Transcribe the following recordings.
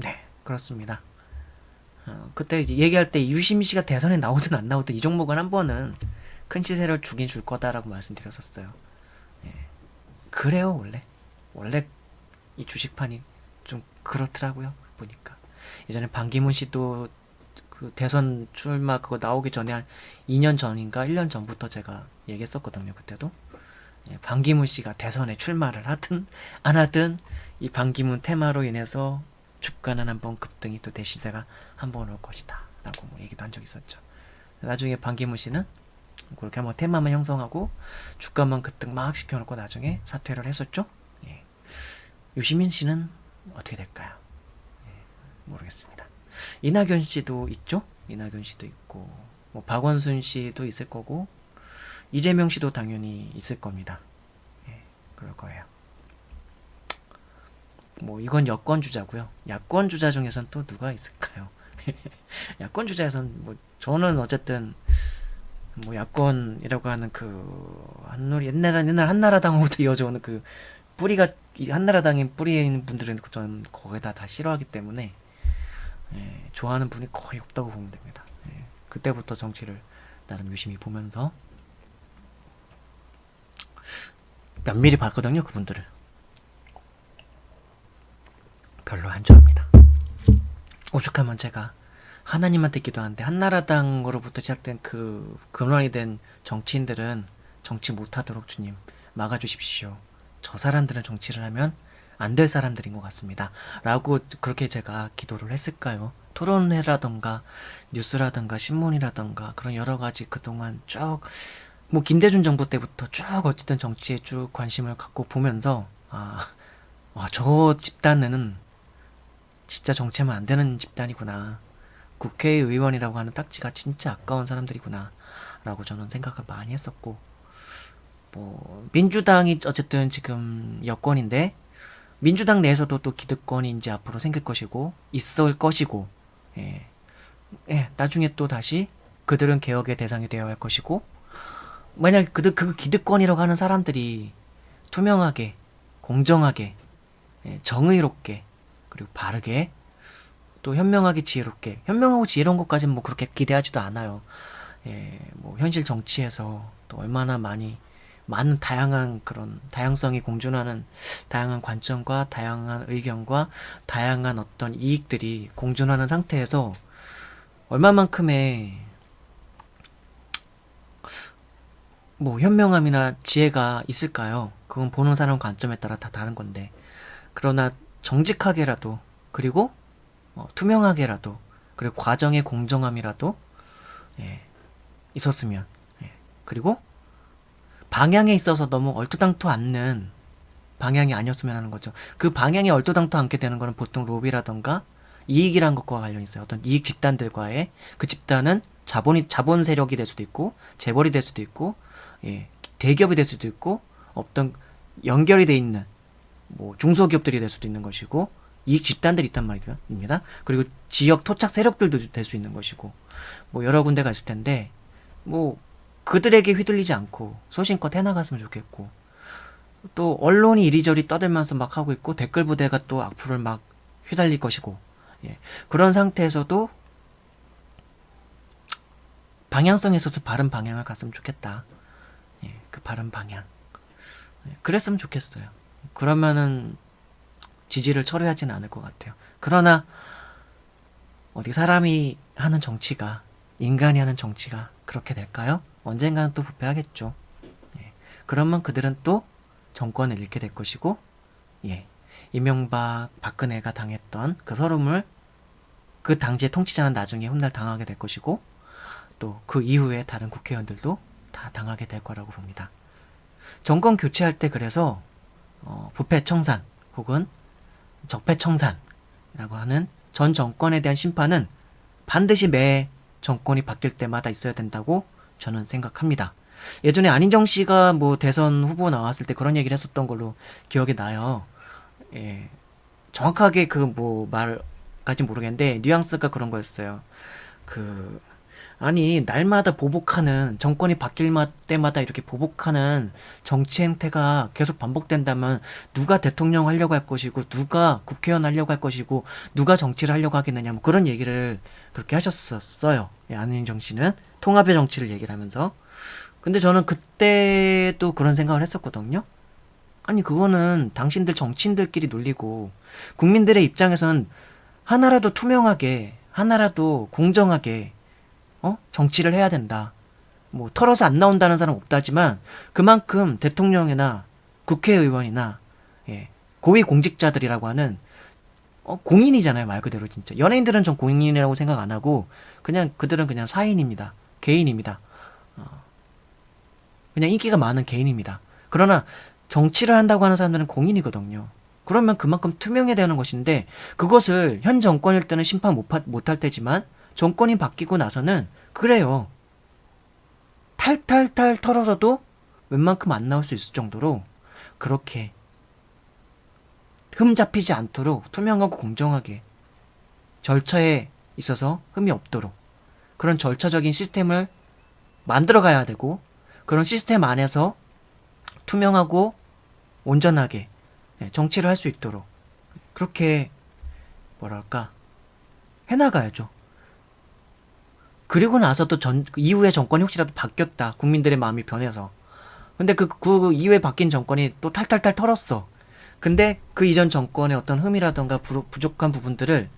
네, 그렇습니다. 그때 얘기할 때 유시민 씨가 대선에 나오든 안 나오든 이 종목은 한 번은 큰 시세를 주긴 줄 거다라고 말씀드렸었어요. 예, 그래요, 원래 이 주식판이 좀 그렇더라고요, 보니까. 예전에 반기문 씨도 그 대선 출마 그거 나오기 전에 한 2년 전인가 1년 전부터 제가 얘기했었거든요, 그때도. 예, 반기문 씨가 대선에 출마를 하든 안 하든 이 반기문 테마로 인해서 주가는 한번 급등이 또 대시세가 한번 올 것이다 라고 뭐 얘기도 한 적이 있었죠. 나중에 반기문 씨는 그렇게 한번 테마만 형성하고 주가만 급등 막 시켜놓고 나중에 사퇴를 했었죠. 예. 유시민 씨는 어떻게 될까요? 모르겠습니다. 이낙연 씨도 있죠. 이낙연 씨도 있고 뭐 박원순 씨도 있을 거고 이재명 씨도 당연히 있을 겁니다. 예, 그럴 거예요. 뭐 이건 여권 주자고요. 야권 주자 중에선 또 누가 있을까요? 야권 주자에선 뭐 저는 어쨌든 뭐 야권이라고 하는 그 한놀이 옛날 한나라당으로부터 이어져오는 그 뿌리가 이 한나라당인 뿌리에 있는 분들은 저는 거기다 다 싫어하기 때문에 예, 좋아하는 분이 거의 없다고 보면 됩니다. 예, 그때부터 정치를 나름 유심히 보면서 면밀히 봤거든요, 그분들을. 별로 안 좋아합니다. 오죽하면 제가 하나님한테 기도하는데 한나라당으로부터 시작된 그 근원이 된 정치인들은 정치 못하도록 주님 막아주십시오. 저 사람들은 정치를 하면 안 될 사람들인 것 같습니다. 라고 그렇게 제가 기도를 했을까요? 토론회라던가 뉴스라던가 신문이라던가 그런 여러 가지 그동안 쭉 뭐 김대중 정부 때부터 쭉 어쨌든 정치에 쭉 관심을 갖고 보면서 저 집단은 진짜 정치하면 안 되는 집단이구나. 국회의원이라고 하는 딱지가 진짜 아까운 사람들이구나. 라고 저는 생각을 많이 했었고, 뭐, 민주당이 어쨌든 지금 여권인데, 민주당 내에서도 또 기득권이 이제 앞으로 생길 것이고, 있을 것이고, 예, 나중에 또 다시 그들은 개혁의 대상이 되어야 할 것이고, 만약 그 기득권이라고 하는 사람들이 투명하게, 공정하게, 정의롭게, 그리고 바르게, 또 현명하게 지혜롭게 현명하고 지혜로운 것까지는 뭐 그렇게 기대하지도 않아요. 예, 뭐 현실 정치에서 또 얼마나 많은 다양한 그런 다양성이 공존하는 다양한 관점과 다양한 의견과 다양한 어떤 이익들이 공존하는 상태에서 얼마만큼의 뭐 현명함이나 지혜가 있을까요? 그건 보는 사람 관점에 따라 다 다른 건데 그러나 정직하게라도 그리고 투명하게라도 그리고 과정의 공정함이라도 예, 있었으면 예, 그리고 방향에 있어서 너무 얼토당토 않는 방향이 아니었으면 하는 거죠. 그 방향이 얼토당토 않게 되는 거는 보통 로비라던가 이익이란 것과 관련이 있어요. 어떤 이익 집단들과의 그 집단은 자본 세력이 될 수도 있고 재벌이 될 수도 있고 예, 대기업이 될 수도 있고 어떤 연결이 돼 있는 뭐 중소기업들이 될 수도 있는 것이고 이익 집단들이 있단 말입니다. 그리고 지역 토착 세력들도 될 수 있는 것이고 뭐 여러 군데가 있을 텐데 뭐 그들에게 휘둘리지 않고 소신껏 해나갔으면 좋겠고 또 언론이 이리저리 떠들면서 막 하고 있고 댓글 부대가 또 악플을 막 휘달릴 것이고 예. 그런 상태에서도 방향성에 있어서 바른 방향을 갔으면 좋겠다. 예. 그 바른 방향 그랬으면 좋겠어요. 그러면은 지지를 철회하지는 않을 것 같아요. 그러나 어디 사람이 하는 정치가 인간이 하는 정치가 그렇게 될까요? 언젠가는 또 부패하겠죠. 예. 그러면 그들은 또 정권을 잃게 될 것이고 예. 이명박 박근혜가 당했던 그 서름을 그 당시의 통치자는 나중에 훗날 당하게 될 것이고 또 그 이후에 다른 국회의원들도 다 당하게 될 거라고 봅니다. 정권 교체할 때 그래서 부패 청산 혹은 적폐 청산이라고 하는 전 정권에 대한 심판은 반드시 매 정권이 바뀔 때마다 있어야 된다고 저는 생각합니다. 예전에 안인정 씨가 뭐 대선 후보 나왔을 때 그런 얘기를 했었던 걸로 기억이 나요. 예, 정확하게 그 뭐 말까지 모르겠는데 뉘앙스가 그런 거였어요. 그 아니, 날마다 보복하는, 정권이 바뀔 때마다 이렇게 보복하는 정치 행태가 계속 반복된다면 누가 대통령 하려고 할 것이고, 누가 국회의원 하려고 할 것이고, 누가 정치를 하려고 하겠느냐, 뭐 그런 얘기를 그렇게 하셨었어요. 예, 안민정 씨는. 통합의 정치를 얘기를 하면서. 근데 저는 그때도 그런 생각을 했었거든요. 아니, 그거는 당신들 정치인들끼리 놀리고, 국민들의 입장에선 하나라도 투명하게, 하나라도 공정하게, 정치를 해야 된다. 뭐, 털어서 안 나온다는 사람 없다지만, 그만큼 대통령이나 국회의원이나, 예, 고위공직자들이라고 하는, 공인이잖아요, 말 그대로 진짜. 연예인들은 전 공인이라고 생각 안 하고, 그냥, 그들은 그냥 사인입니다. 개인입니다. 그냥 인기가 많은 개인입니다. 그러나, 정치를 한다고 하는 사람들은 공인이거든요. 그러면 그만큼 투명해야 되는 것인데, 그것을 현 정권일 때는 심판 못할 때지만, 정권이 바뀌고 나서는, 그래요. 탈탈탈 털어서도 웬만큼 안 나올 수 있을 정도로 그렇게 흠 잡히지 않도록 투명하고 공정하게 절차에 있어서 흠이 없도록 그런 절차적인 시스템을 만들어 가야 되고 그런 시스템 안에서 투명하고 온전하게 정치를 할 수 있도록 그렇게 뭐랄까 해나가야죠. 그리고 나서도 이후에 정권이 혹시라도 바뀌었다. 국민들의 마음이 변해서. 근데 그 이후에 바뀐 정권이 또 탈탈탈 털었어. 근데 그 이전 정권의 어떤 흠이라던가 부족한 부분들을,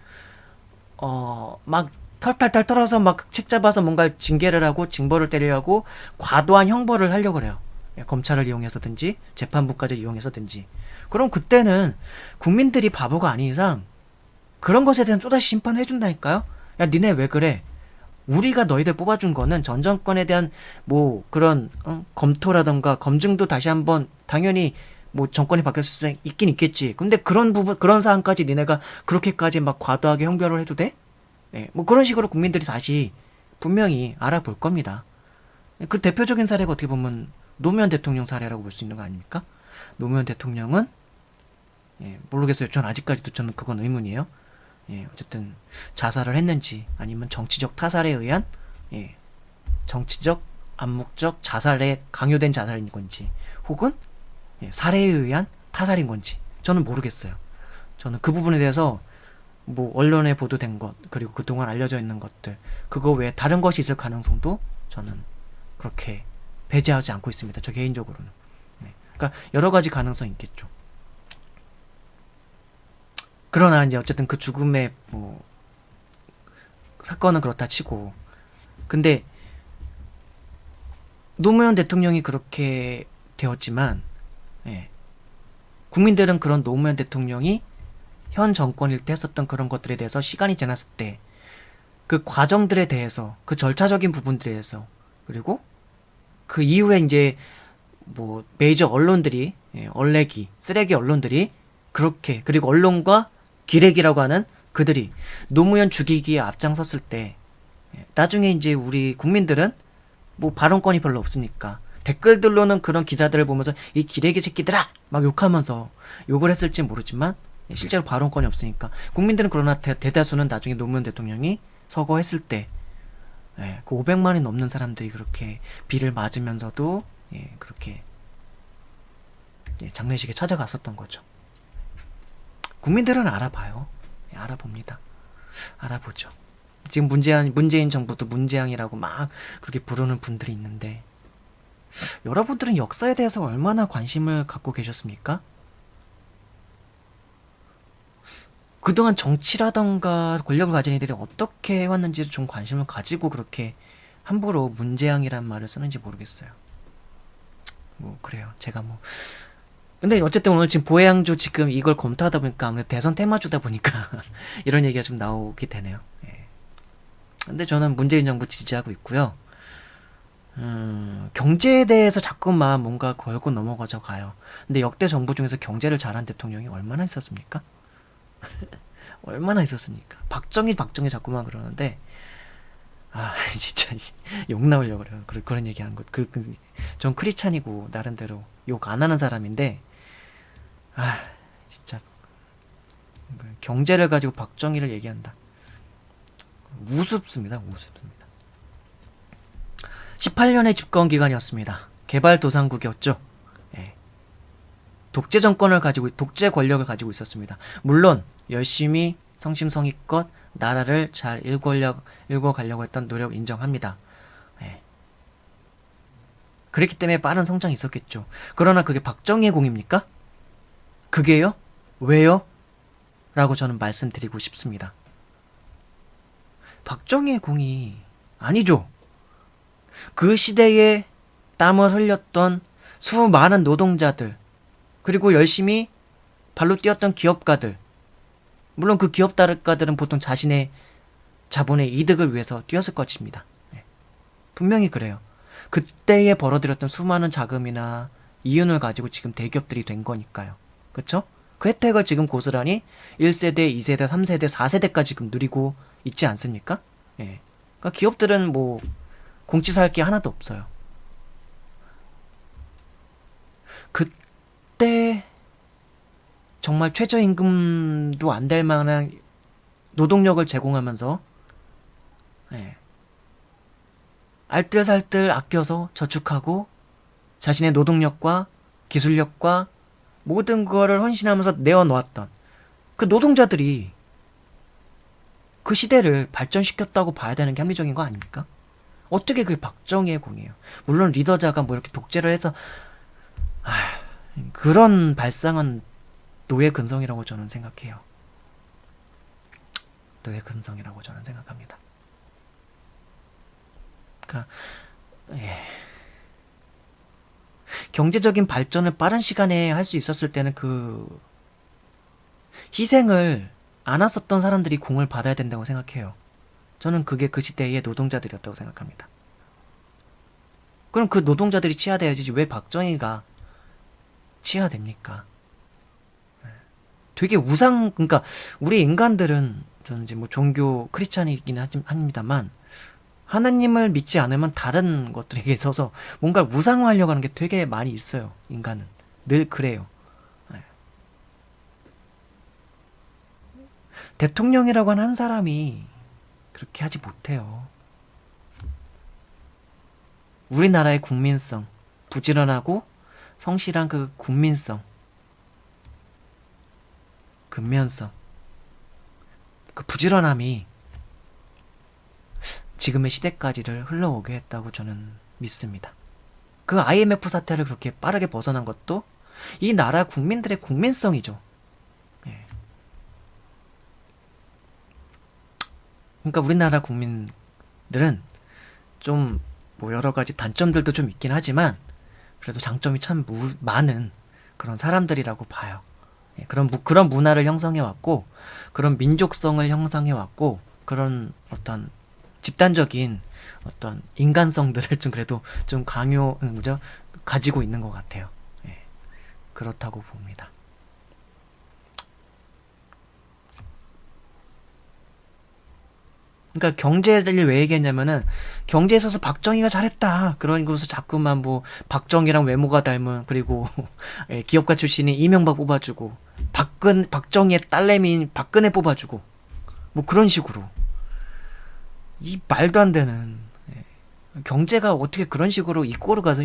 막 털탈탈 털어서 막 책 잡아서 뭔가 징계를 하고 징벌을 때리려고 과도한 형벌을 하려고 그래요. 예, 검찰을 이용해서든지 재판부까지 이용해서든지. 그럼 그때는 국민들이 바보가 아닌 이상 그런 것에 대한 또다시 심판해준다니까요? 야, 니네 왜 그래? 우리가 너희들 뽑아준 거는 전 정권에 대한 뭐 그런 검토라던가 검증도 다시 한번 당연히 뭐 정권이 바뀌었을 수 있긴 있겠지. 근데 그런 부분 그런 사안까지 니네가 그렇게까지 막 과도하게 형별을 해도 돼? 네, 뭐 그런 식으로 국민들이 다시 분명히 알아볼 겁니다. 그 대표적인 사례가 어떻게 보면 노무현 대통령 사례라고 볼 수 있는 거 아닙니까? 노무현 대통령은 모르겠어요. 전 아직까지도 저는 그건 의문이에요. 어쨌든 자살을 했는지 아니면 정치적 타살에 의한 정치적 암묵적 자살에 강요된 자살인 건지 혹은 살해에 의한 타살인 건지 저는 모르겠어요. 저는 그 부분에 대해서 뭐 언론에 보도된 것 그리고 그동안 알려져 있는 것들 그거 외에 다른 것이 있을 가능성도 저는 그렇게 배제하지 않고 있습니다. 저 개인적으로는. 그러니까 여러 가지 가능성이 있겠죠. 그러나 이제 어쨌든 그 죽음의 뭐 사건은 그렇다 치고 근데 노무현 대통령이 그렇게 되었지만 국민들은 그런 노무현 대통령이 현 정권일 때 했었던 그런 것들에 대해서 시간이 지났을 때 그 과정들에 대해서 그 절차적인 부분들에 대해서 그리고 그 이후에 이제 뭐 메이저 언론들이 얼레기 쓰레기 언론들이 그렇게 그리고 언론과 기레기라고 하는 그들이 노무현 죽이기에 앞장섰을 때 나중에 이제 우리 국민들은 뭐 발언권이 별로 없으니까 댓글들로는 그런 기사들을 보면서 이 기레기 새끼들아 막 욕하면서 욕을 했을지 모르지만 실제로 발언권이 없으니까 국민들은 그러나 대다수는 나중에 노무현 대통령이 서거했을 때 그 500만이 넘는 사람들이 그렇게 비를 맞으면서도 그렇게 장례식에 찾아갔었던 거죠. 국민들은 알아봐요. 알아봅니다. 알아보죠. 지금 문재인 정부도 문재양이라고 막 그렇게 부르는 분들이 있는데 여러분들은 역사에 대해서 얼마나 관심을 갖고 계셨습니까? 그동안 정치라던가 권력을 가진 이들이 어떻게 해왔는지를 좀 관심을 가지고 그렇게 함부로 문재양이란 말을 쓰는지 모르겠어요. 뭐 그래요. 제가 뭐 근데 어쨌든 오늘 지금 보혜양조 지금 이걸 검토하다 보니까 아무래도 대선 테마주다 보니까 이런 얘기가 좀 나오게 되네요. 근데 저는 문재인 정부 지지하고 있고요. 경제에 대해서 자꾸만 뭔가 걸고 넘어가져 가요. 근데 역대 정부 중에서 경제를 잘한 대통령이 얼마나 있었습니까? 얼마나 있었습니까? 박정희 자꾸만 그러는데 진짜 욕 나오려고 그래요. 그런 얘기하는 것. 전 크리스찬이고 나름대로 욕 안 하는 사람인데 진짜 경제를 가지고 박정희를 얘기한다. 우습습니다. 우습습니다. 18년의 집권 기간이었습니다. 개발도상국이었죠. 예. 독재 정권을 가지고, 독재 권력을 가지고 있었습니다. 물론 열심히 성심성의껏 나라를 잘 읽어가려고 했던 노력 인정합니다. 예. 그랬기 때문에 빠른 성장이 있었겠죠. 그러나 그게 박정희의 공입니까? 그게요? 왜요? 라고 저는 말씀드리고 싶습니다. 박정희의 공이 아니죠. 그 시대에 땀을 흘렸던 수많은 노동자들, 그리고 열심히 발로 뛰었던 기업가들, 물론 그 기업가들은 보통 자신의 자본의 이득을 위해서 뛰었을 것입니다. 분명히 그래요. 그때에 벌어들였던 수많은 자금이나 이윤을 가지고 지금 대기업들이 된 거니까요. 그쵸? 그 혜택을 지금 고스란히 1세대, 2세대, 3세대, 4세대까지 지금 누리고 있지 않습니까? 예. 그러니까 기업들은 뭐 공치사할 게 하나도 없어요. 그때 정말 최저임금도 안 될 만한 노동력을 제공하면서, 예, 알뜰살뜰 아껴서 저축하고 자신의 노동력과 기술력과 모든 거를 헌신하면서 내어놓았던 그 노동자들이 그 시대를 발전시켰다고 봐야 되는 게 합리적인 거 아닙니까? 어떻게 그게 박정희의 공이에요? 물론 리더자가 뭐 이렇게 독재를 해서 그런 발상은 노예 근성이라고 저는 생각해요. 노예 근성이라고 저는 생각합니다. 그러니까 경제적인 발전을 빠른 시간에 할 수 있었을 때는 그 희생을 안 했었던 사람들이 공을 받아야 된다고 생각해요. 저는 그게 그 시대의 노동자들이었다고 생각합니다. 그럼 그 노동자들이 치하돼야지 왜 박정희가 치하됩니까? 되게 그러니까 우리 인간들은, 저는 이제 뭐 종교 크리스찬이긴 합니다만, 하나님을 믿지 않으면 다른 것들에게 있어서 뭔가 우상화하려고 하는 게 되게 많이 있어요. 인간은 늘 그래요. 대통령이라고 하는 한 사람이 그렇게 하지 못해요. 우리나라의 국민성, 부지런하고 성실한 그 국민성, 근면성, 그 부지런함이 지금의 시대까지를 흘러오게 했다고 저는 믿습니다. 그 IMF 사태를 그렇게 빠르게 벗어난 것도 이 나라 국민들의 국민성이죠. 예. 그러니까 우리나라 국민들은 좀 뭐 여러 가지 단점들도 좀 있긴 하지만 그래도 장점이 참 많은 그런 사람들이라고 봐요. 예. 그런 문화를 형성해 왔고, 그런 민족성을 형성해 왔고, 그런 어떤 집단적인 어떤 인간성들을 좀 그래도 좀 가지고 있는 것 같아요. 예, 그렇다고 봅니다. 그러니까 경제를 왜 얘기했냐면은, 경제에 있어서 박정희가 잘했다, 그런 곳에서 자꾸만 뭐 박정희랑 외모가 닮은, 그리고 예, 기업가 출신인 이명박 뽑아주고, 박정희의 딸내미인 박근혜 뽑아주고, 뭐 그런 식으로 이 말도 안 되는, 예, 경제가 어떻게 그런 식으로 이 꼴을 가서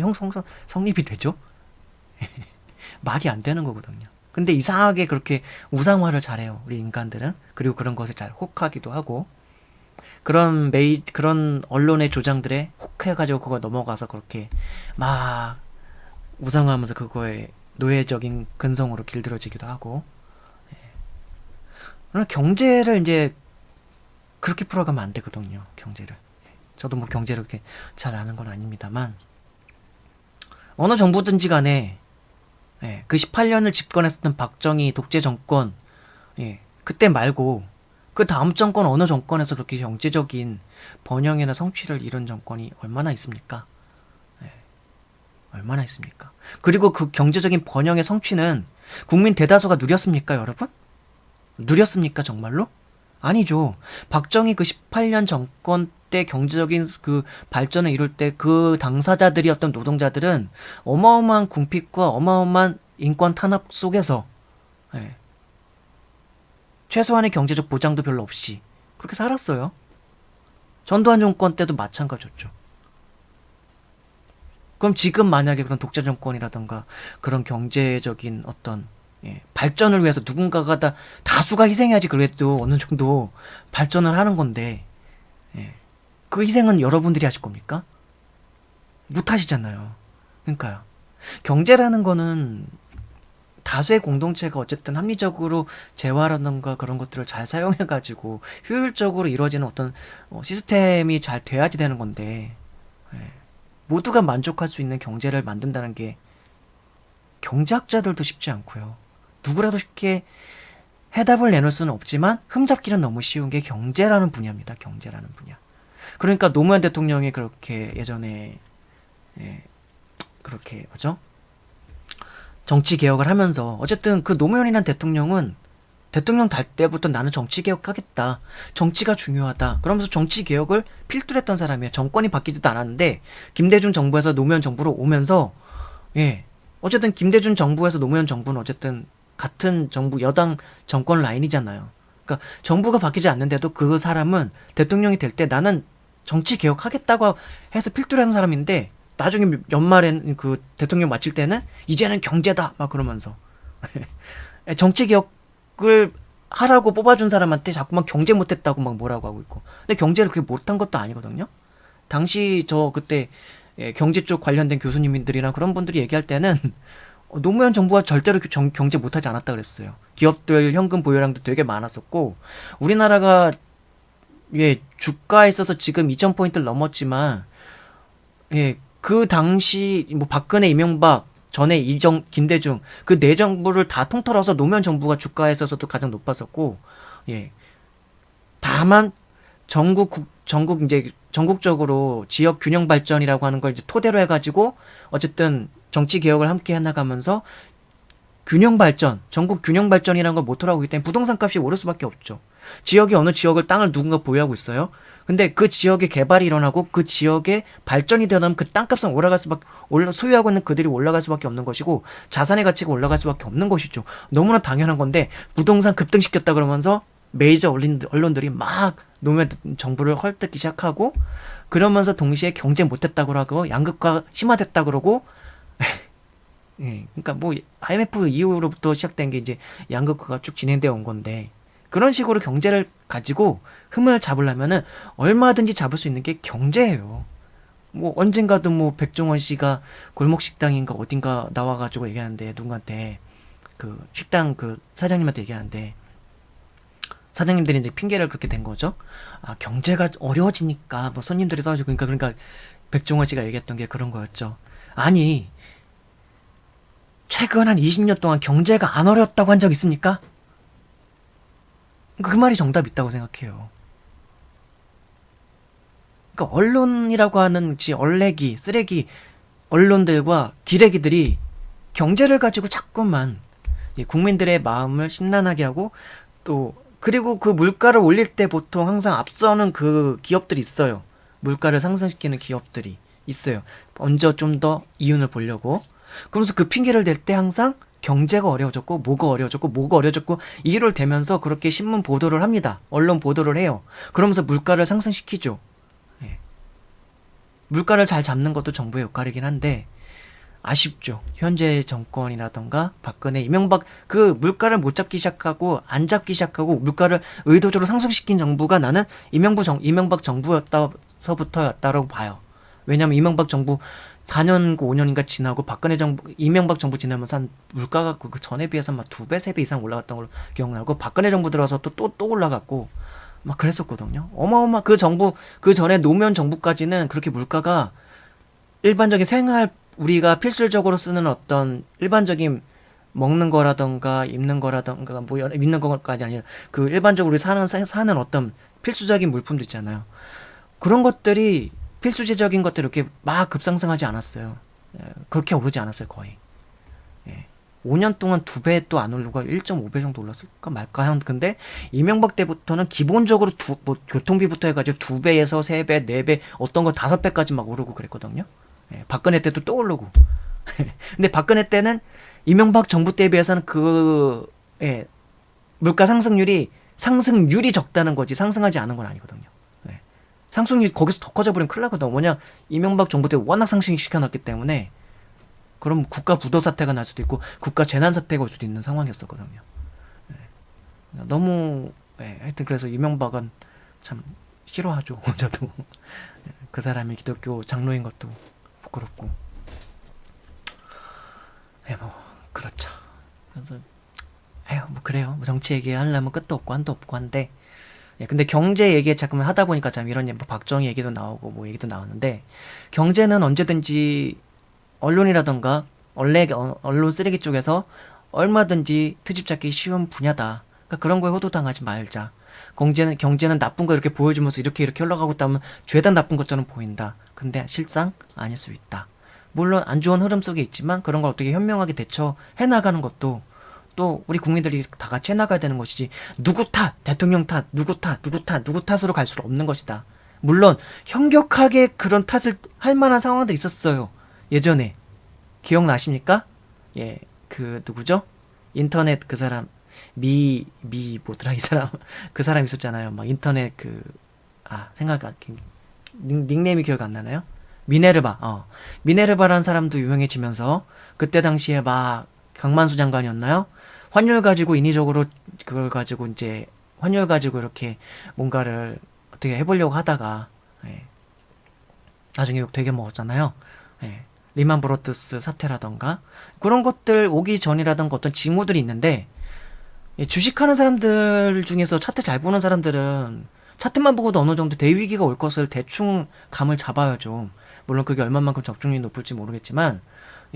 성립이 되죠? 말이 안 되는 거거든요. 근데 이상하게 그렇게 우상화를 잘해요, 우리 인간들은. 그리고 그런 것을 잘 혹하기도 하고, 그런 언론의 조장들에 혹해가지고 그거 넘어가서 그렇게 막 우상화하면서 그거에 노예적인 근성으로 길들여지기도 하고. 그러나 경제를 이제 그렇게 풀어가면 안 되거든요, 경제를. 저도 뭐 경제를 그렇게 잘 아는 건 아닙니다만, 어느 정부든지 간에, 예, 그 18년을 집권했었던 박정희 독재 정권, 예, 그때 말고 그 다음 정권 어느 정권에서 그렇게 경제적인 번영이나 성취를 이룬 정권이 얼마나 있습니까? 예, 얼마나 있습니까? 그리고 그 경제적인 번영의 성취는 국민 대다수가 누렸습니까, 여러분? 누렸습니까, 정말로? 아니죠. 박정희 그 18년 정권 때 경제적인 그 발전을 이룰 때 그 당사자들이었던 노동자들은 어마어마한 궁핍과 어마어마한 인권 탄압 속에서, 예, 최소한의 경제적 보장도 별로 없이 그렇게 살았어요. 전두환 정권 때도 마찬가지였죠. 그럼 지금 만약에 그런 독재 정권이라던가 그런 경제적인 어떤 발전을 위해서 누군가가 다수가 희생해야지 그래도 어느 정도 발전을 하는 건데 그 희생은 여러분들이 하실 겁니까? 못 하시잖아요. 그러니까요. 경제라는 거는 다수의 공동체가 어쨌든 합리적으로 재화라던가 그런 것들을 잘 사용해가지고 효율적으로 이루어지는 어떤 시스템이 잘 돼야지 되는 건데 모두가 만족할 수 있는 경제를 만든다는 게 경제학자들도 쉽지 않고요. 누구라도 쉽게 해답을 내놓을 수는 없지만 흠잡기는 너무 쉬운 게 경제라는 분야입니다. 경제라는 분야. 그러니까 노무현 대통령이 그렇게 예전에 그렇게 뭐죠? 정치 개혁을 하면서 어쨌든 그 노무현이란 대통령은 대통령 달 때부터 나는 정치 개혁하겠다. 정치가 중요하다. 그러면서 정치 개혁을 필두로 했던 사람이에요. 정권이 바뀌지도 않았는데 김대중 정부에서 노무현 정부로 오면서 어쨌든 김대중 정부에서 노무현 정부는 어쨌든 같은 정부 여당 정권 라인이잖아요. 그러니까 정부가 바뀌지 않는데도 그 사람은 대통령이 될 때 나는 정치 개혁하겠다고 해서 필두로 하는 사람인데 나중에 연말엔 그 대통령 마칠 때는 이제는 경제다 막 그러면서 정치 개혁을 하라고 뽑아준 사람한테 자꾸만 경제 못했다고 막 뭐라고 하고 있고 근데 경제를 그렇게 못한 것도 아니거든요. 당시 저 그때 경제 쪽 관련된 교수님들이랑 그런 분들이 얘기할 때는 노무현 정부가 절대로 경제 못하지 않았다 그랬어요. 기업들 현금 보유량도 되게 많았었고 우리나라가 주가에 있어서 지금 2000포인트를 넘었지만 그 당시 뭐 박근혜 이명박 전에 김대중 그 네 정부를 다 통틀어서 노무현 정부가 주가에 있어서도 가장 높았었고 다만 전국 이제 전국적으로 지역 균형 발전이라고 하는 걸 이제 토대로 해가지고 어쨌든 정치 개혁을 함께 해나가면서 균형 발전, 전국 균형 발전이라는 걸 모토로 하고 있기 때문에 부동산 값이 오를 수밖에 없죠. 지역이 어느 지역을 땅을 누군가 보유하고 있어요. 근데 그 지역의 개발이 일어나고 그 지역의 발전이 되면 그 땅값은 소유하고 있는 그들이 올라갈 수밖에 없는 것이고 자산의 가치가 올라갈 수밖에 없는 것이죠. 너무나 당연한 건데 부동산 급등시켰다 그러면서 메이저 언론들이 막 노무현 정부를 헐뜯기 시작하고 그러면서 동시에 경제 못했다고 하고 양극화 심화됐다 그러고 그러니까 뭐 IMF 이후로부터 시작된 게 이제 양극화가 쭉 진행되어 온 건데 그런 식으로 경제를 가지고 흠을 잡으려면은 얼마든지 잡을 수 있는 게 경제예요. 뭐 언젠가도 뭐 백종원 씨가 골목 식당인가 어딘가 나와가지고 얘기하는데 누군가한테 그 식당 그 사장님한테 얘기하는데 사장님들이 이제 핑계를 그렇게 댄 거죠. 아 경제가 어려워지니까 뭐 손님들이 떨어지고 그러니까 백종원 씨가 얘기했던 게 그런 거였죠. 아니 최근 한 20년 동안 경제가 안 어려웠다고 한 적 있습니까? 그 말이 정답 있다고 생각해요. 그러니까 언론이라고 하는 얼레기, 쓰레기 언론들과 기레기들이 경제를 가지고 자꾸만 국민들의 마음을 심란하게 하고 또 그리고 그 물가를 올릴 때 보통 항상 앞서는 그 기업들이 있어요. 물가를 상승시키는 기업들이 있어요. 먼저 좀 더 이윤을 보려고. 그러면서 그 핑계를 댈 때 항상 경제가 어려워졌고 뭐가 어려워졌고 이유를 대면서 그렇게 신문 보도를 합니다. 언론 보도를 해요. 그러면서 물가를 상승시키죠. 물가를 잘 잡는 것도 정부의 역할이긴 한데 아쉽죠. 현재 정권이라던가 박근혜, 이명박 그 물가를 못 잡기 시작하고 안 잡기 시작하고 물가를 의도적으로 상승시킨 정부가 나는 이명박 정부였다서부터였다라고 봐요. 왜냐면 이명박 정부 4년, 5년인가 지나고 이명박 정부 지나면서 한 물가가 그 전에 비해서 막 2배, 3배 이상 올라갔던 걸로 기억나고 박근혜 정부 들어서 또 올라갔고 막 그랬었거든요. 그 정부, 그 전에 노무현 정부까지는 그렇게 물가가 일반적인 우리가 필수적으로 쓰는 어떤 일반적인 먹는 거라던가 입는 거라던가 뭐 입는 것까지 아니라 그 일반적으로 우리 사는 어떤 필수적인 물품도 있잖아요. 그런 것들이 필수제적인 것들이 이렇게 막 급상승하지 않았어요. 그렇게 오르지 않았어요, 거의. 5년 동안 2배 또 안 오르고 1.5배 정도 올랐을까 말까 근데 이명박 때부터는 기본적으로 교통비부터 해가지고 2배에서 3배, 4배, 어떤 거 5배까지 막 오르고 그랬거든요. 박근혜 때도 또 오르고. 근데 박근혜 때는 이명박 정부 때에 비해서는 물가 상승률이 적다는 거지 상승하지 않은 건 아니거든요. 상승률이 거기서 더 커져버리면 큰일 나거든. 뭐냐, 이명박 정부 때 워낙 상승시켜놨기 때문에 그럼 국가 부도 사태가 날 수도 있고 국가 재난 사태가 올 수도 있는 상황이었었거든요. 예. 너무 하여튼 그래서 이명박은 참 싫어하죠. 저도 그 사람이 기독교 장로인 것도 부끄럽고. 뭐 그렇죠. 그래서 뭐 그래요. 뭐 정치 얘기하려면 끝도 없고 한도 없고 한데, 근데 경제 얘기 자꾸만 하다 보니까 참 이런 뭐 박정희 얘기도 나오고 뭐 얘기도 나오는데, 경제는 언제든지 언론이라던가 언론 쓰레기 쪽에서 얼마든지 트집 잡기 쉬운 분야다. 그러니까 그런 거에 호도당하지 말자. 경제는 나쁜 거 이렇게 보여주면서 이렇게 흘러가고 있다면 죄다 나쁜 것처럼 보인다. 근데 실상 아닐 수 있다. 물론 안 좋은 흐름 속에 있지만 그런 걸 어떻게 현명하게 대처해 나가는 것도 또 우리 국민들이 다 같이 해나가야 되는 것이지, 누구 탓, 대통령 탓, 누구 탓으로 갈 수 없는 것이다. 물론 현격하게 그런 탓을 할 만한 상황도 있었어요. 예전에 기억나십니까? 그 누구죠? 인터넷 그 사람 뭐더라 이 사람 그 사람 있었잖아요. 막 인터넷 생각 안 닉네임이 기억 안 나나요? 미네르바라는 사람도 유명해지면서 그때 당시에 막 강만수 장관이었나요? 환율 가지고 인위적으로 그걸 가지고 이제 환율 가지고 이렇게 뭔가를 어떻게 해보려고 하다가 나중에 욕 되게 먹었잖아요. 리만 브로더스 사태라던가 그런 것들 오기 전이라던가 어떤 징후들이 있는데, 주식하는 사람들 중에서 차트 잘 보는 사람들은 차트만 보고도 어느 정도 대위기가 올 것을 대충 감을 잡아야죠. 물론 그게 얼마만큼 적중률이 높을지 모르겠지만,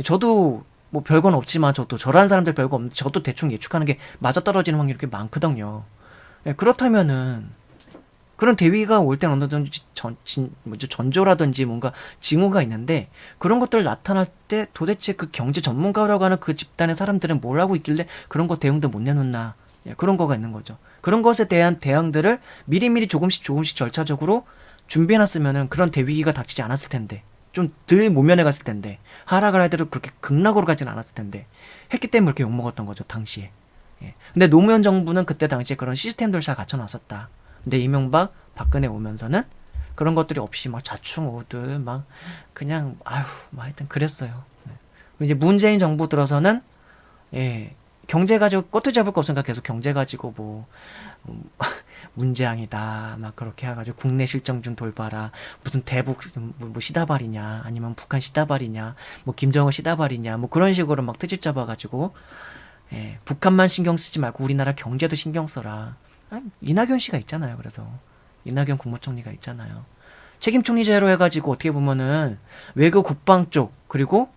저도 뭐 별건 없지만 저런 사람들 별거 없는데 저도 대충 예측하는 게 맞아떨어지는 확률이 꽤 많거든요. 그렇다면은 그런 대위가 올 때는 어느 정도 전조라든지 뭔가 징후가 있는데, 그런 것들 나타날 때 도대체 그 경제 전문가라고 하는 그 집단의 사람들은 뭘 하고 있길래 그런 거 대응도 못 내놓나. 그런 거가 있는 거죠. 그런 것에 대한 대응들을 미리미리 조금씩 절차적으로 준비해놨으면은 그런 대위기가 닥치지 않았을 텐데, 좀 덜 모면해 갔을 텐데, 하락을 하더라도 그렇게 극락으로 가진 않았을 텐데, 했기 때문에 그렇게 욕먹었던 거죠, 당시에. 근데 노무현 정부는 그때 당시에 그런 시스템들을 잘 갖춰놨었다. 근데 이명박, 박근혜 오면서는 그런 것들이 없이 막 자충우들 막 그냥 뭐 하여튼 그랬어요. 이제 문재인 정부 들어서는 경제 가지고 꼬투리 잡을 거 없으니까 계속 경제 가지고 뭐 문재앙이다 막 그렇게 해가지고 국내 실정 좀 돌봐라, 무슨 대북 뭐 시다발이냐, 아니면 북한 시다발이냐, 뭐 김정은 시다발이냐, 뭐 그런 식으로 막 트집 잡아가지고 북한만 신경 쓰지 말고 우리나라 경제도 신경 써라. 이낙연 씨가 있잖아요. 그래서 이낙연 국무총리가 있잖아요. 책임 총리제로 해가지고 어떻게 보면은 외교 국방 쪽, 그리고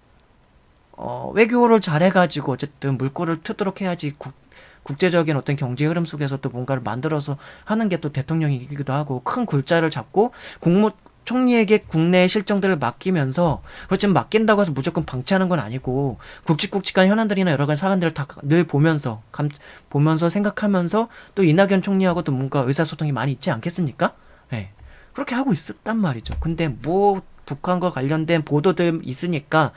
외교를 잘해가지고 어쨌든 물꼬를 트도록 해야지 국제적인 어떤 경제 흐름 속에서 또 뭔가를 만들어서 하는 게 또 대통령이기도 하고, 큰 굴자를 잡고 총리에게 국내의 실정들을 맡기면서, 그렇지만 맡긴다고 해서 무조건 방치하는 건 아니고 굵직굵직한 현안들이나 여러 가지 사안들을 다 늘 보면서 생각하면서 또 이낙연 총리하고 또 뭔가 의사소통이 많이 있지 않겠습니까? 그렇게 하고 있었단 말이죠. 근데 뭐 북한과 관련된 보도들 있으니까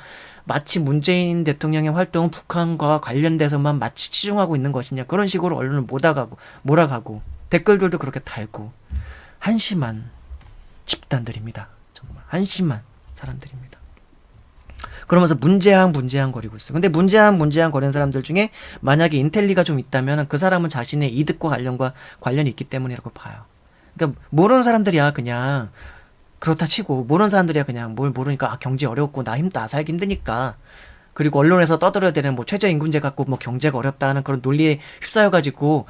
마치 문재인 대통령의 활동은 북한과 관련돼서만 마치 치중하고 있는 것이냐, 그런 식으로 언론을 몰아가고 댓글들도 그렇게 달고, 한심한 집단들입니다. 정말 한심한 사람들입니다. 그러면서 문제항 거리고 있어요. 근데 문제항 거리는 사람들 중에 만약에 인텔리가 좀 있다면 그 사람은 자신의 이득과 관련이 있기 때문이라고 봐요. 그러니까 모르는 사람들이야 그냥 그렇다 치고, 모르는 사람들이야 그냥 뭘 모르니까 경제 어렵고 나 살기 힘드니까, 그리고 언론에서 떠들어야 되는 뭐 최저임금제 갖고 뭐 경제가 어렵다는 그런 논리에 휩싸여가지고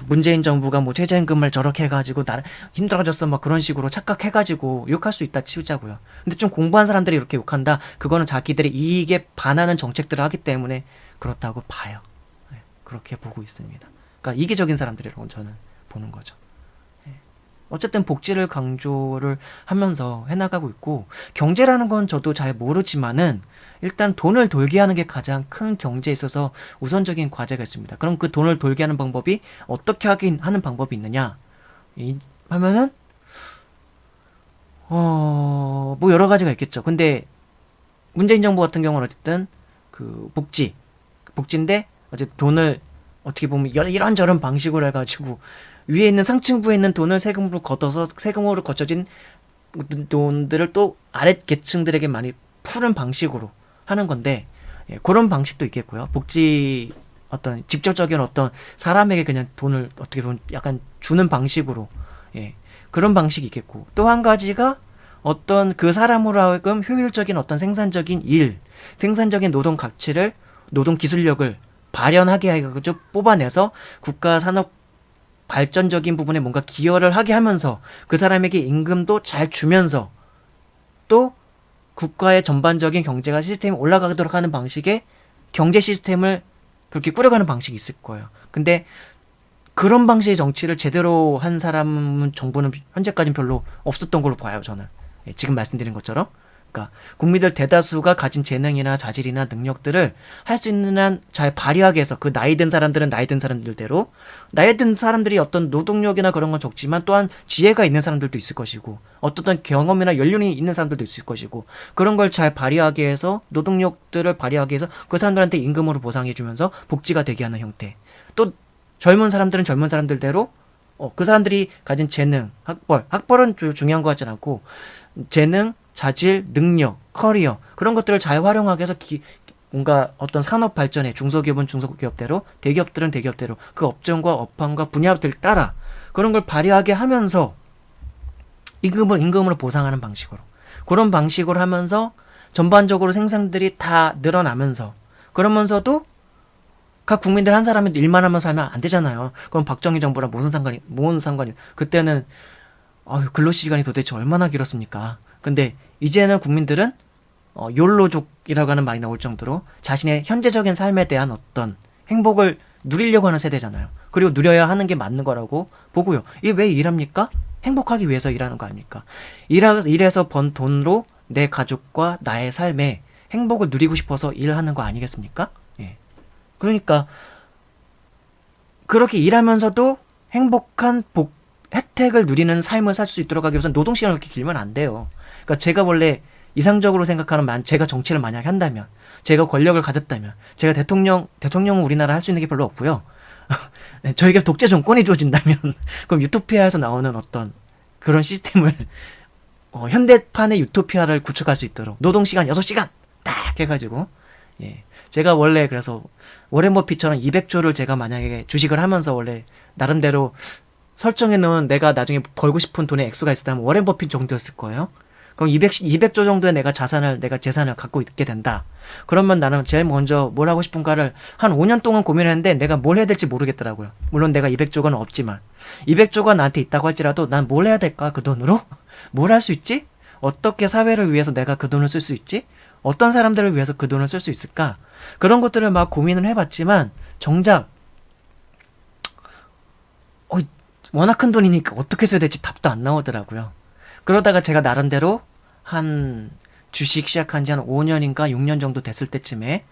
문재인 정부가 뭐 최저임금을 저렇게 해가지고 나 힘들어졌어 막 그런 식으로 착각해가지고 욕할 수 있다 치자고요. 근데 좀 공부한 사람들이 이렇게 욕한다, 그거는 자기들의 이익에 반하는 정책들을 하기 때문에 그렇다고 봐요. 그렇게 보고 있습니다. 그러니까 이기적인 사람들이라고 저는 보는 거죠. 어쨌든 복지를 강조를 하면서 해나가고 있고, 경제라는 건 저도 잘 모르지만은 일단 돈을 돌게 하는 게 가장 큰 경제에 있어서 우선적인 과제가 있습니다. 그럼 그 돈을 돌게 하는 방법이 어떻게 하는 방법이 있느냐 하면은 뭐 여러 가지가 있겠죠. 근데 문재인 정부 같은 경우는 어쨌든 그 복지인데 어쨌든 돈을 어떻게 보면 이런저런 방식으로 해가지고 위에 있는 상층부에 있는 돈을 세금으로 걷어서 세금으로 거쳐진 돈들을 또 아래 계층들에게 많이 푸는 방식으로 하는 건데, 예, 그런 방식도 있겠고요. 복지 어떤 직접적인 어떤 사람에게 그냥 돈을 어떻게 보면 약간 주는 방식으로, 예, 그런 방식이 있겠고, 또 한 가지가 어떤 그 사람으로 하여금 효율적인 어떤 생산적인 일, 생산적인 노동 가치를, 노동 기술력을 발현하게 해가지고 뽑아내서 국가 산업 발전적인 부분에 뭔가 기여를 하게 하면서 그 사람에게 임금도 잘 주면서 또 국가의 전반적인 경제가 시스템이 올라가도록 하는 방식의 경제 시스템을 그렇게 꾸려가는 방식이 있을 거예요. 근데 그런 방식의 정치를 제대로 한 사람은 정부는 현재까지는 별로 없었던 걸로 봐요, 저는. 예, 지금 말씀드린 것처럼. 그러니까 국민들 대다수가 가진 재능이나 자질이나 능력들을 할 수 있는 한 잘 발휘하게 해서 그 나이 든 사람들은 나이 든 사람들대로, 나이 든 사람들이 어떤 노동력이나 그런 건 적지만 또한 지혜가 있는 사람들도 있을 것이고 어떤 경험이나 연륜이 있는 사람들도 있을 것이고 그런 걸 잘 발휘하게 해서 노동력들을 발휘하게 해서 그 사람들한테 임금으로 보상해주면서 복지가 되게 하는 형태. 또 젊은 사람들은 젊은 사람들대로 그 사람들이 가진 재능, 학벌은 중요한 것 같진 않고 재능, 자질, 능력, 커리어 그런 것들을 잘 활용하게 해서 뭔가 어떤 산업 발전에 중소기업은 중소기업대로 대기업들은 대기업대로 그 업종과 업황과 분야들 따라 그런 걸 발휘하게 하면서 임금으로 보상하는 방식으로 그런 방식으로 하면서 전반적으로 생산들이 다 늘어나면서 그러면서도 각 국민들 한 사람이 일만 하면서 살면 안 되잖아요. 그럼 박정희 정부랑 무슨 상관이 그때는 근로시간이 도대체 얼마나 길었습니까? 근데 이제는 국민들은 욜로족이라고 하는 말이 나올 정도로 자신의 현재적인 삶에 대한 어떤 행복을 누리려고 하는 세대잖아요. 그리고 누려야 하는 게 맞는 거라고 보고요. 이게 왜 일합니까? 행복하기 위해서 일하는 거 아닙니까? 일해서 번 돈으로 내 가족과 나의 삶에 행복을 누리고 싶어서 일하는 거 아니겠습니까? 예. 그러니까 그렇게 일하면서도 행복한 혜택을 누리는 삶을 살 수 있도록 하기 위해서는 노동시간이 그렇게 길면 안 돼요. 그러니까 제가 원래 이상적으로 생각하는 제가 정치를 만약에 한다면, 제가 권력을 가졌다면, 제가 대통령은 우리나라 할 수 있는 게 별로 없고요. 저에게 독재 정권이 주어진다면, 그럼 유토피아에서 나오는 어떤 그런 시스템을, 현대판의 유토피아를 구축할 수 있도록, 노동시간 6시간! 딱! 해가지고, 예. 제가 원래 그래서, 워렌 버핏처럼 200조를 제가 만약에 주식을 하면서 원래, 나름대로 설정해놓은 내가 나중에 벌고 싶은 돈의 액수가 있었다면 워렌 버핏 정도였을 거예요. 그럼 200조 정도의 내가 재산을 갖고 있게 된다. 그러면 나는 제일 먼저 뭘 하고 싶은가를 한 5년 동안 고민했는데 내가 뭘 해야 될지 모르겠더라고요. 물론 내가 200조가 없지만. 200조가 나한테 있다고 할지라도 난 뭘 해야 될까? 그 돈으로? 뭘 할 수 있지? 어떻게 사회를 위해서 내가 그 돈을 쓸 수 있지? 어떤 사람들을 위해서 그 돈을 쓸 수 있을까? 그런 것들을 막 고민을 해봤지만 정작 워낙 큰 돈이니까 어떻게 써야 될지 답도 안 나오더라고요. 그러다가 제가 나름대로 한 주식 시작한 지 한 5년인가 6년 정도 됐을 때쯤에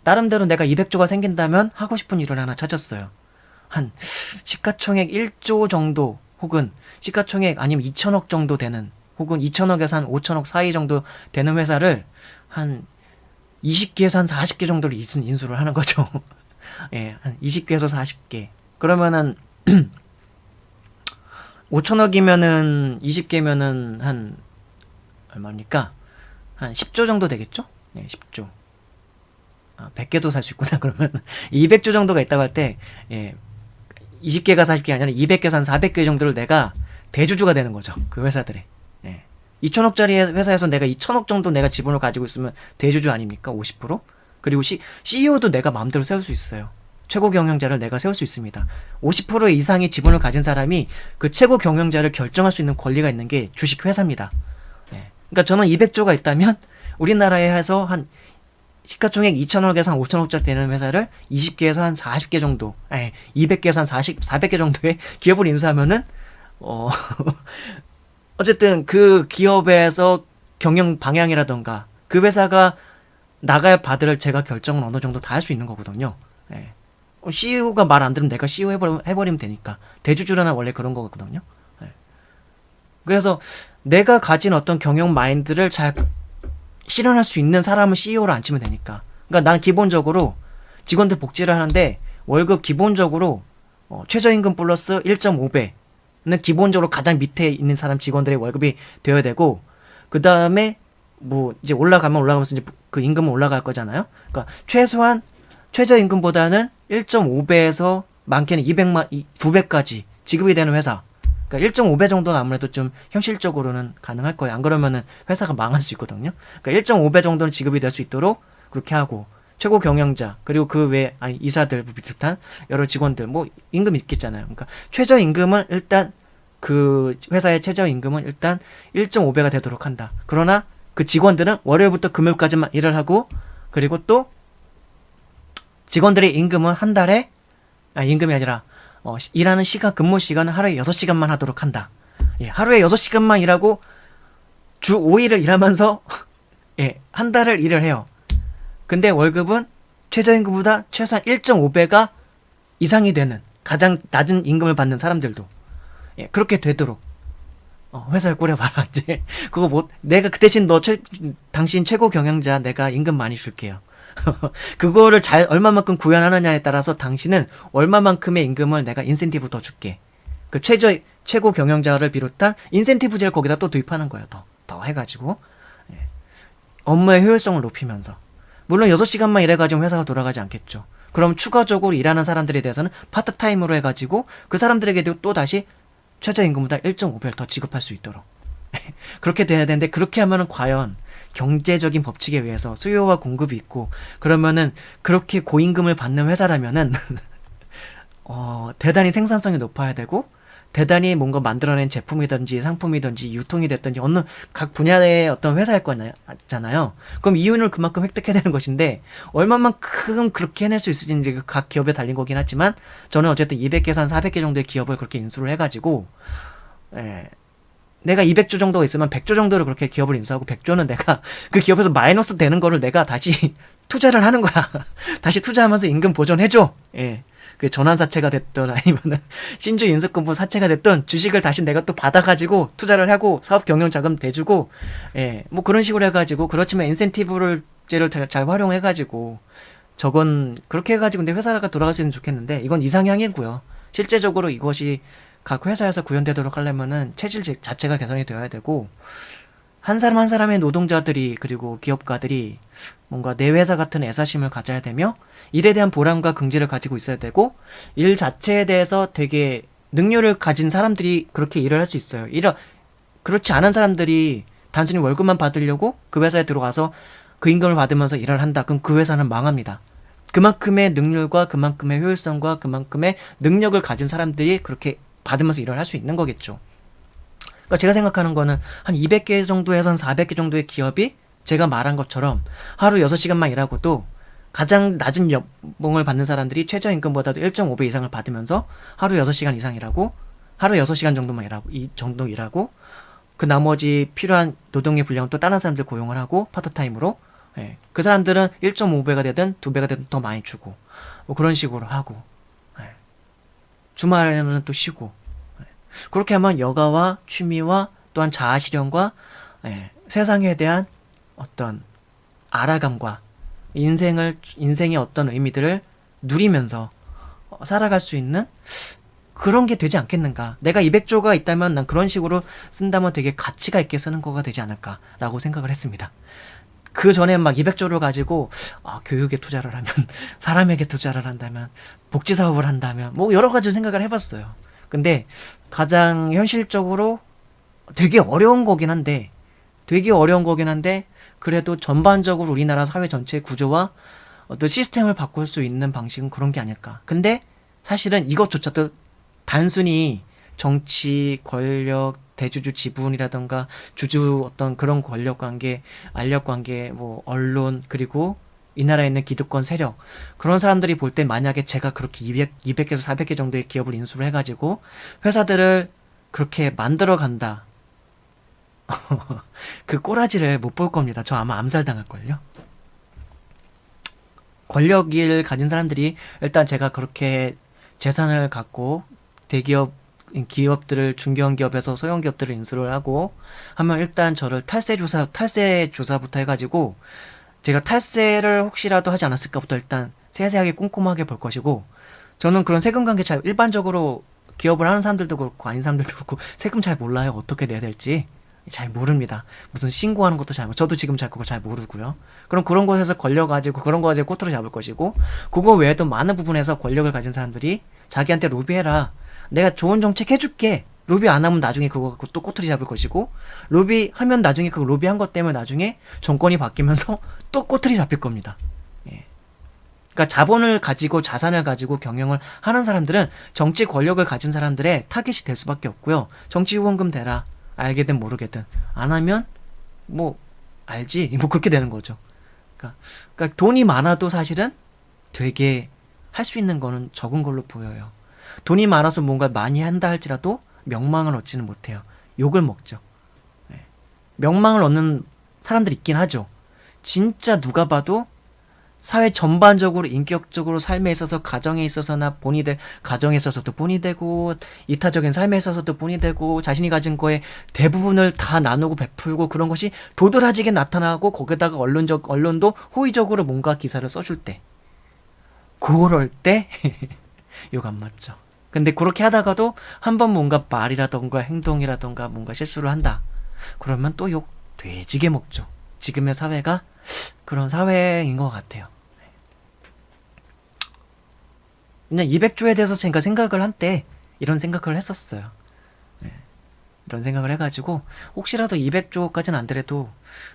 나름대로 내가 200조가 생긴다면 하고 싶은 일을 하나 찾았어요. 한 시가총액 1조 정도 혹은 시가총액 아니면 2천억 정도 되는 혹은 2천억에서 한 5천억 사이 정도 되는 회사를 한 20개에서 한 40개 정도를 인수를 하는 거죠. 예, 한 20개에서 40개. 그러면은 5천억이면은 20개면은 한 얼마입니까? 한 10조 정도 되겠죠? 네, 10조. 100개도 살 수 있구나. 그러면 200조 정도가 있다고 할 때 20개가 40개 아니라 200개에서 한 400개 정도를 내가 대주주가 되는 거죠. 그 회사들에. 2천억짜리 회사에서 내가 2천억 정도 내가 지분을 가지고 있으면 대주주 아닙니까? 50%? 그리고 CEO도 내가 마음대로 세울 수 있어요. 최고 경영자를 내가 세울 수 있습니다. 50% 이상의 지분을 가진 사람이 그 최고 경영자를 결정할 수 있는 권리가 있는 게 주식회사입니다. 그러니까 저는 200조가 있다면 우리나라에 해서 한 시가총액 2천억에서 한 5천억짜리 되는 회사를 20개에서 한 40개 정도, 200개에서 한 400개 정도의 기업을 인수하면은 어쨌든 그 기업에서 경영 방향이라던가 그 회사가 나가야 받을 제가 결정은 어느 정도 다 할 수 있는 거거든요. CEO가 말 안 들으면 내가 CEO 해버리면 되니까. 대주주라는 원래 그런 거거든요. 그래서 내가 가진 어떤 경영 마인드를 잘 실현할 수 있는 사람은 CEO를 앉히면 되니까. 그러니까 난 기본적으로 직원들 복지를 하는데 월급 기본적으로 최저임금 플러스 1.5배는 기본적으로 가장 밑에 있는 사람 직원들의 월급이 되어야 되고, 그 다음에 뭐 이제 올라가면서 이제 그 임금은 올라갈 거잖아요. 그러니까 최소한 최저임금보다는 1.5배에서 많게는 2배까지 지급이 되는 회사. 그러니까 1.5배 정도는 아무래도 좀 현실적으로는 가능할 거예요. 안 그러면은 회사가 망할 수 있거든요. 그러니까 1.5배 정도는 지급이 될 수 있도록 그렇게 하고, 최고 경영자 그리고 그 외 이사들 비슷한 여러 직원들 뭐 임금 있겠잖아요. 그러니까 최저임금은 일단 그 회사의 최저임금은 일단 1.5배가 되도록 한다. 그러나 그 직원들은 월요일부터 금요일까지만 일을 하고, 그리고 또 직원들의 임금은 한 달에 임금이 아니라 일하는 시간, 근무 시간은 하루에 6시간만 하도록 한다. 예, 하루에 6시간만 일하고 주 5일을 일하면서 예, 한 달을 일을 해요. 근데 월급은 최저임금보다 최소한 1.5배가 이상이 되는 가장 낮은 임금을 받는 사람들도 예, 그렇게 되도록 회사를 꾸려봐라. 이제 그거 뭐 내가 그 대신 당신 최고 경영자 내가 임금 많이 줄게요. 그거를 잘 얼마만큼 구현하느냐에 따라서 당신은 얼마만큼의 임금을 내가 인센티브 더 줄게. 그 최고 경영자를 비롯한 인센티브제를 거기다 또 도입하는 거예요. 더 해가지고 예. 업무의 효율성을 높이면서. 물론 6시간만 일해가지고 회사가 돌아가지 않겠죠. 그럼 추가적으로 일하는 사람들에 대해서는 파트타임으로 해가지고 그 사람들에게도 또 다시 최저임금보다 1.5배를 더 지급할 수 있도록 그렇게 돼야 되는데, 그렇게 하면은 과연 경제적인 법칙에 의해서 수요와 공급이 있고, 그러면은 그렇게 고임금을 받는 회사라면은 대단히 생산성이 높아야 되고, 대단히 뭔가 만들어낸 제품이든지 상품이든지 유통이 됐든지 어느 각 분야의 어떤 회사일 거잖아요. 그럼 이윤을 그만큼 획득해야 되는 것인데, 얼마만큼 그렇게 해낼 수 있을지 각 기업에 달린 거긴 하지만, 저는 어쨌든 200개에서 한 400개 정도의 기업을 그렇게 인수를 해가지고 예, 내가 200조 정도가 있으면 100조 정도를 그렇게 기업을 인수하고, 100조는 내가 그 기업에서 마이너스 되는 거를 내가 다시 투자를 하는 거야. 다시 투자하면서 임금 보존해줘. 예. 그 전환사채가 됐던 아니면은 신주 인수권부 사채가 됐던 주식을 다시 내가 또 받아가지고 투자를 하고 사업 경영 자금 대주고, 예, 뭐 그런 식으로 해가지고, 그렇지만 인센티브를 제를 잘 활용해가지고, 저건 그렇게 해가지고 근데 회사가 돌아갈 수 있으면 좋겠는데, 이건 이상향이고요. 실제적으로 이것이 각 회사에서 구현되도록 하려면은 체질 자체가 개선이 되어야 되고, 한 사람 한 사람의 노동자들이 그리고 기업가들이 뭔가 내 회사 같은 애사심을 가져야 되며, 일에 대한 보람과 긍지를 가지고 있어야 되고, 일 자체에 대해서 되게 능률을 가진 사람들이 그렇게 일을 할 수 있어요. 그렇지 않은 사람들이 단순히 월급만 받으려고 그 회사에 들어가서 그 임금을 받으면서 일을 한다. 그럼 그 회사는 망합니다. 그만큼의 능률과 그만큼의 효율성과 그만큼의 능력을 가진 사람들이 그렇게 받으면서 일을 할 수 있는 거겠죠. 그러니까 제가 생각하는 거는 한 200개 정도에서 한 400개 정도의 기업이 제가 말한 것처럼 하루 6시간만 일하고도 가장 낮은 연봉을 받는 사람들이 최저임금보다도 1.5배 이상을 받으면서 하루 6시간 이상 일하고, 하루 6시간 정도만 일하고, 그 나머지 필요한 노동의 분량은 또 다른 사람들 고용을 하고 파트타임으로, 예, 그 사람들은 1.5배가 되든 2배가 되든 더 많이 주고, 뭐 그런 식으로 하고, 예, 주말에는 또 쉬고, 예, 그렇게 하면 여가와 취미와 또한 자아실현과 예, 세상에 대한 어떤 알아감과 인생의 어떤 의미들을 누리면서 살아갈 수 있는 그런 게 되지 않겠는가. 내가 200조가 있다면 난 그런 식으로 쓴다면 되게 가치가 있게 쓰는 거가 되지 않을까라고 생각을 했습니다. 그 전에 막 200조를 가지고 교육에 투자를 하면, 사람에게 투자를 한다면, 복지 사업을 한다면, 뭐 여러 가지 생각을 해봤어요. 근데 가장 현실적으로 되게 어려운 거긴 한데 그래도 전반적으로 우리나라 사회 전체의 구조와 어떤 시스템을 바꿀 수 있는 방식은 그런 게 아닐까. 근데 사실은 이것조차도 단순히 정치, 권력, 대주주 지분이라던가 주주 어떤 그런 권력 관계, 알력 관계, 뭐 언론, 그리고 이 나라에 있는 기득권 세력, 그런 사람들이 볼 때 만약에 제가 그렇게 200개에서 400개 정도의 기업을 인수를 해가지고 회사들을 그렇게 만들어 간다. 그 꼬라지를 못 볼 겁니다. 저 아마 암살당할걸요? 권력을 가진 사람들이 일단 제가 그렇게 재산을 갖고 기업들을 중견기업에서 소형기업들을 인수를 하고 하면 일단 저를 탈세 조사부터 해가지고 제가 탈세를 혹시라도 하지 않았을까부터 일단 세세하게 꼼꼼하게 볼 것이고, 저는 그런 세금 관계 잘 일반적으로 기업을 하는 사람들도 그렇고 아닌 사람들도 그렇고 세금 잘 몰라요. 어떻게 내야 될지 잘 모릅니다. 무슨 신고하는 것도 저도 지금 잘 그거 잘 모르고요. 그럼 그런 곳에서 걸려가지고 그런 거 가지고 꼬투리 잡을 것이고, 그거 외에도 많은 부분에서 권력을 가진 사람들이 자기한테 로비해라, 내가 좋은 정책 해줄게, 로비 안 하면 나중에 그거 갖고 또 꼬투리 잡을 것이고, 로비하면 나중에 그 로비한 것 때문에 나중에 정권이 바뀌면서 또 꼬투리 잡힐 겁니다. 예. 그러니까 자본을 가지고 자산을 가지고 경영을 하는 사람들은 정치 권력을 가진 사람들의 타깃이 될 수밖에 없고요. 정치 후원금 대라, 알게든 모르게든. 안 하면 뭐 알지, 뭐 그렇게 되는 거죠. 그러니까 돈이 많아도 사실은 되게 할 수 있는 거는 적은 걸로 보여요. 돈이 많아서 뭔가 많이 한다 할지라도 명망을 얻지는 못해요. 욕을 먹죠. 네. 명망을 얻는 사람들 있긴 하죠. 진짜 누가 봐도 사회 전반적으로 인격적으로 삶에 있어서, 가정에 있어서나 가정에 있어서도 본이 되고, 이타적인 삶에 있어서도 본이 되고, 자신이 가진 거에 대부분을 다 나누고 베풀고, 그런 것이 도드라지게 나타나고, 거기다가 언론도 호의적으로 뭔가 기사를 써줄 때, 그럴 때 욕 안 맞죠. 근데 그렇게 하다가도 한번 뭔가 말이라던가 행동이라던가 뭔가 실수를 한다, 그러면 또 욕 돼지게 먹죠. 지금의 사회가 그런 사회인 것 같아요. 그냥 200조에 대해서 제가 생각을 한때 이런 생각을 했었어요. 네. 이런 생각을 해가지고 혹시라도 200조까지는 안 되래도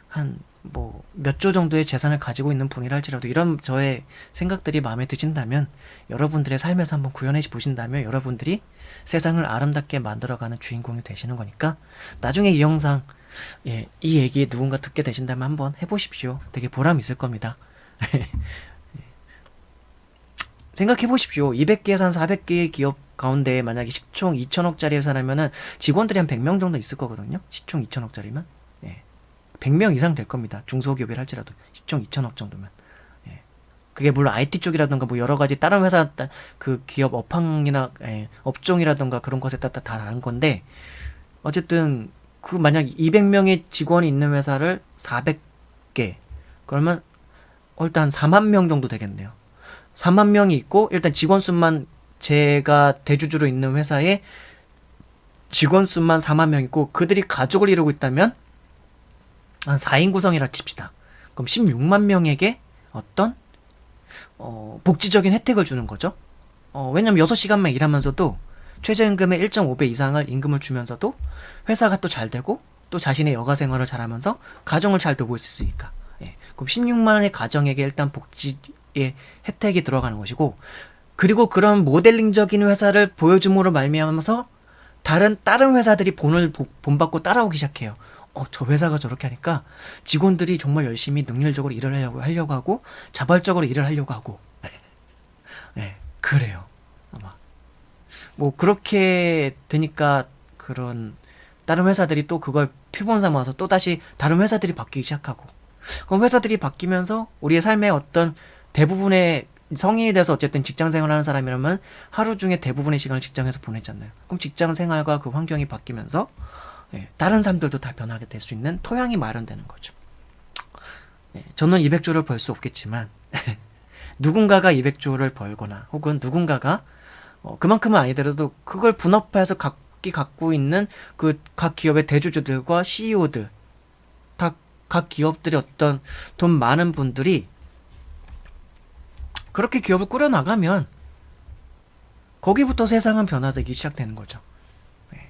한 뭐 몇 조 정도의 재산을 가지고 있는 분이라 할지라도 이런 저의 생각들이 마음에 드신다면, 여러분들의 삶에서 한번 구현해 보신다면 여러분들이 세상을 아름답게 만들어가는 주인공이 되시는 거니까, 나중에 이 영상, 예, 이 얘기 누군가 듣게 되신다면 한번 해보십시오. 되게 보람 있을 겁니다. 생각해보십시오. 200개에서 한 400개의 기업 가운데 만약에 시총 2천억짜리 회사라면은 직원들이 한 100명 정도 있을 거거든요. 시총 2천억짜리면. 예. 100명 이상 될 겁니다. 중소기업이라 할지라도. 시총 2천억 정도면. 예. 그게 물론 IT 쪽이라던가 뭐 여러 가지 다른 회사, 그 기업 업황이나, 예, 업종이라던가 그런 것에 따라 다 다른 건데, 어쨌든, 그 만약 200명의 직원이 있는 회사를 400개. 그러면 일단 4만 명 정도 되겠네요. 4만 명이 있고, 일단 직원 수만, 제가 대주주로 있는 회사에 직원 수만 4만 명 있고, 그들이 가족을 이루고 있다면 한 4인 구성이라 칩시다. 그럼 16만 명에게 어떤 복지적인 혜택을 주는 거죠. 왜냐면 6시간만 일하면서도 최저임금의 1.5배 이상을 임금을 주면서도 회사가 또 잘 되고, 또 자신의 여가 생활을 잘하면서 가정을 잘 돌볼 수 있으니까. 예. 그럼 16만 원의 가정에게 일단 복지의 혜택이 들어가는 것이고, 그리고 그런 모델링적인 회사를 보여줌으로 말미암아서 다른 회사들이 본받고 따라오기 시작해요. 저 회사가 저렇게 하니까 직원들이 정말 열심히 능률적으로 일을 하려고 하고, 자발적으로 일을 하려고 하고. 네, 그래요. 아마 뭐 그렇게 되니까 그런 다른 회사들이 또 그걸 표본 삼아서 또 다시 다른 회사들이 바뀌기 시작하고, 그럼 회사들이 바뀌면서 우리의 삶의 어떤 대부분의 성인이 돼서 어쨌든 직장 생활하는 사람이라면 하루 중에 대부분의 시간을 직장에서 보내잖아요. 그럼 직장 생활과 그 환경이 바뀌면서, 예, 다른 사람들도 다 변하게 될 수 있는 토양이 마련되는 거죠. 예, 저는 200조를 벌 수 없겠지만 누군가가 200조를 벌거나, 혹은 누군가가 그만큼은 아니더라도 그걸 분업해서 갖고 있는 그 각 기업의 대주주들과 CEO들, 각 기업들의 어떤 돈 많은 분들이 그렇게 기업을 꾸려나가면 거기부터 세상은 변화되기 시작되는 거죠. 네.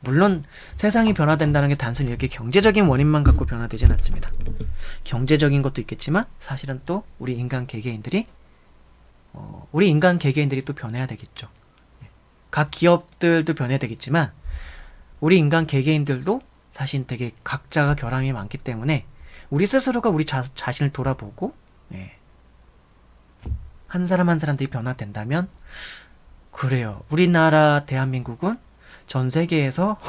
물론 세상이 변화된다는 게 단순히 이렇게 경제적인 원인만 갖고 변화되진 않습니다. 경제적인 것도 있겠지만 사실은 또 우리 인간 개개인들이 또 변해야 되겠죠. 각 기업들도 변해야 되겠지만 우리 인간 개개인들도 사실 되게 각자가 결함이 많기 때문에 우리 스스로가 우리 자신을 돌아보고, 예, 한 사람 한 사람들이 변화된다면, 그래요, 우리나라 대한민국은 전 세계에서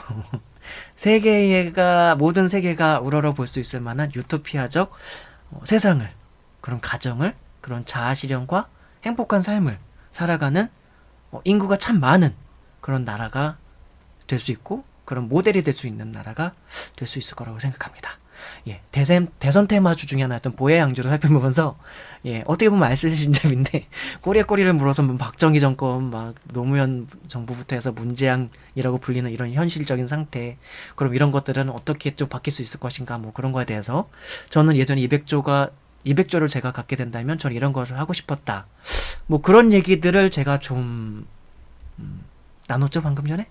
모든 세계가 우러러 볼 수 있을 만한 유토피아적 세상을, 그런 가정을, 그런 자아실현과 행복한 삶을 살아가는 인구가 참 많은 그런 나라가 될 수 있고, 그런 모델이 될 수 있는 나라가 될 수 있을 거라고 생각합니다. 예, 대선 테마주 중에 하나였던 보혜 양주를 살펴보면서 예, 어떻게 보면 알쓸신잡인데 꼬리에 꼬리를 물어서 뭐 박정희 정권 막 노무현 정부부터 해서 문재양이라고 불리는 이런 현실적인 상태, 그럼 이런 것들은 어떻게 좀 바뀔 수 있을 것인가, 뭐 그런 거에 대해서 저는 예전에 200조를 제가 갖게 된다면 저는 이런 것을 하고 싶었다, 뭐 그런 얘기들을 제가 좀 나눴죠 방금 전에.